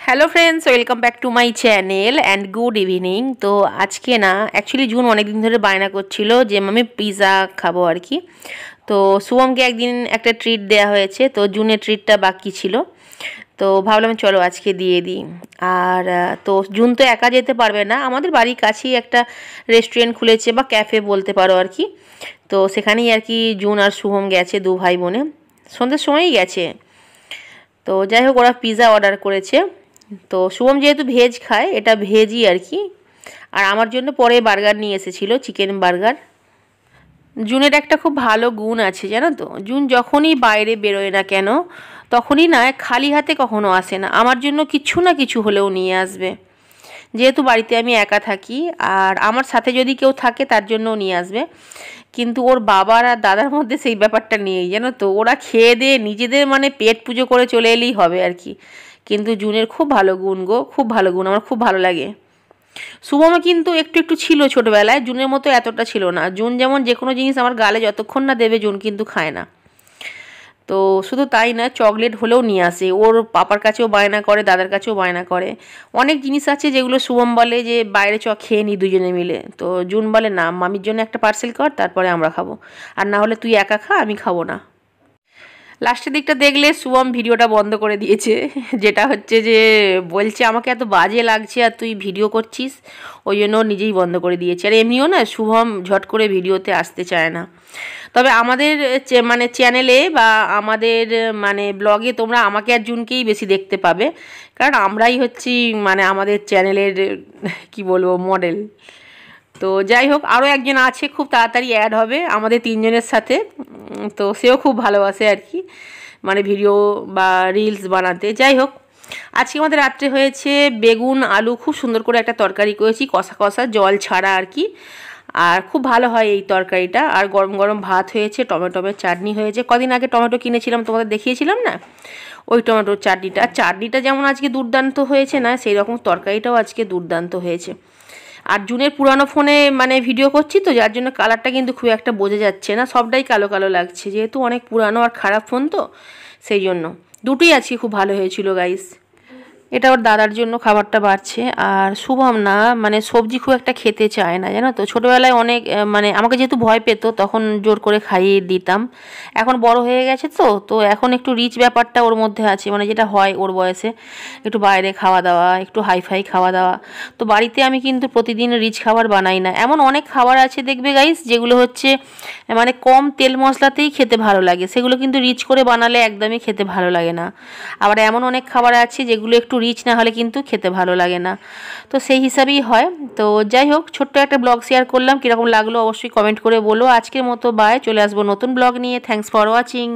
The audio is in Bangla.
Hello friends, welcome back to my channel and good evening. তো আজকে না অ্যাকচুয়ালি জুন অনেক দিন ধরে বায়না করছিল যে আমি পিৎজা খাবো আর কি। তো শুভমকে একদিন একটা ট্রিট দেওয়া হয়েছে, তো জুনের ট্রিটটা বাকি ছিল, তো ভাবলাম চলো আজকে দিয়ে দিই। আর তো জুন তো একা যেতে পারবে না, আমাদের বাড়ির কাছেই একটা রেস্টুরেন্ট খুলেছে বা ক্যাফে বলতে পারো আর কি। তো সেখানেই আর কি জুন আর শুভম গেছে, দু ভাই বোনে, সন্ধ্যের সময়ই গেছে। তো যাই হোক, ওরা পিৎজা অর্ডার করেছে। তো শুভম যেহেতু ভেজ খায়, এটা ভেজই আর কি। আর আমার জন্য পরে বার্গার নিয়ে এসেছিলো, চিকেন বার্গার। জুনের একটা খুব ভালো গুণ আছে জানো তো, জুন যখনই বাইরে বেরোয় না কেন তখনই না খালি হাতে কখনো আসে না, আমার জন্য কিছু না কিছু হলেও নিয়ে আসবে। যেহেতু বাড়িতে আমি একা থাকি, আর আমার সাথে যদি কেউ থাকে তার জন্যও নিয়ে আসবে। কিন্তু ওর বাবার আর দাদার মধ্যে সেই ব্যাপারটা নেই জানো তো, ওরা খেয়ে দিয়ে নিজেদের মানে পেট পুজো করে চলে এলেই হবে আর কি। কিন্তু জুনের খুব ভালো গুণ গো, খুব ভালো গুণ, আমার খুব ভালো লাগে। শুভমও কিন্তু একটু একটু ছিল ছোটোবেলায়, জুনের মতো এতটা ছিল না। জুন যেমন যে কোনো জিনিস আমার গালে যতক্ষণ না দেবে জুন কিন্তু খায় না। তো শুধু তাই না, চকলেট হলেও নিয়ে আসে, ওর পাপার কাছেও বায়না করে, দাদার কাছেও বায়না করে। অনেক জিনিস আছে যেগুলো শুভম বলে যে বাইরে চ খেয়ে নি দুজনে মিলে, তো জুন বলে না, মামির জন্য একটা পার্সেল কর, তারপরে আমরা খাবো, আর না হলে তুই একা খা, আমি খাবো না। লাস্টের দিকটা দেখলে শুভম ভিডিওটা বন্ধ করে দিয়েছে, যেটা হচ্ছে যে বলছে আমাকে এত বাজে লাগছে আর তুই ভিডিও করছিস, ওই জন্য নিজেই বন্ধ করে দিয়েছে। আর এমনিও না শুভম ঝট করে ভিডিওতে আসতে চায় না। তবে আমাদের মানে চ্যানেলে বা আমাদের মানে ব্লগে তোমরা আমাকে আর জুনকেই বেশি দেখতে পাবে, কারণ আমরাই হচ্ছি মানে আমাদের চ্যানেলের কি বলবো মডেল। তো যাই হোক, আরও একজন আছে খুব তাড়াতাড়ি অ্যাড হবে আমাদের তিনজনের সাথে। তো সেও খুব ভালোবাসে আর কি, মানে ভিডিও বা রিলস বানাতে। যাই হোক, আজকে আমাদের রাত্রে হয়েছে বেগুন আলু, খুব সুন্দর করে একটা তরকারি করেছি, কষা কষা, জল ছাড়া আর কি। আর খুব ভালো হয় এই তরকারিটা। আর গরম গরম ভাত হয়েছে, টমেটোর চাটনি হয়েছে, কদিন আগে টমেটো কিনেছিলাম তোমাদের দেখিয়েছিলাম না, ওই টমেটোর চাটনিটা। চাটনিটা যেমন আজকে দুর্দান্ত হয়েছে না, সেই রকম তরকারিটাও আজকে দুর্দান্ত হয়েছে। আর জুনের পুরানো ফোনে মানে ভিডিও করছি তো, যার জন্য কালারটা কিন্তু খুব একটা বোঝা যাচ্ছে না, সবটাই কালো কালো লাগছে, যেহেতু অনেক পুরানো আর খারাপ ফোন তো সেই জন্য। দুটোই আজকে খুব ভালো হয়েছিল গাইস। এটা ওর দাদার জন্য খাবারটা বাড়ছে। আর শুভম না মানে সবজি খুব একটা খেতে চায় না জানো তো, ছোটোবেলায় অনেক মানে আমাকে যেহেতু ভয় পেত তখন জোর করে খাইয়ে দিতাম। এখন বড় হয়ে গেছে তো, তো এখন একটু রিচ ব্যাপারটা ওর মধ্যে আছে, মানে যেটা হয় ওর বয়সে, একটু বাইরে খাওয়া দাওয়া, একটু হাইফাই খাওয়া দাওয়া। তো বাড়িতে আমি কিন্তু প্রতিদিন রিচ খাবার বানাই না। এমন অনেক খাবার আছে দেখবে গাইস যেগুলো হচ্ছে মানে কম তেল মশলাতেই খেতে ভালো লাগে, সেগুলো কিন্তু রিচ করে বানালে একদমই খেতে ভালো লাগে না। আবার এমন অনেক খাবার আছে যেগুলো একটু রিচ না হলে কিন্তু খেতে ভালো লাগে না, তো সেই হিসাবেই হয়। তো যাই হোক, ছোট্ট একটা ব্লগ শেয়ার করলাম, কীরকম লাগলো অবশ্যই কমেন্ট করে বলো। আজকের মতো বাই, চলে আসবো নতুন ব্লগ নিয়ে। Thanks for watching.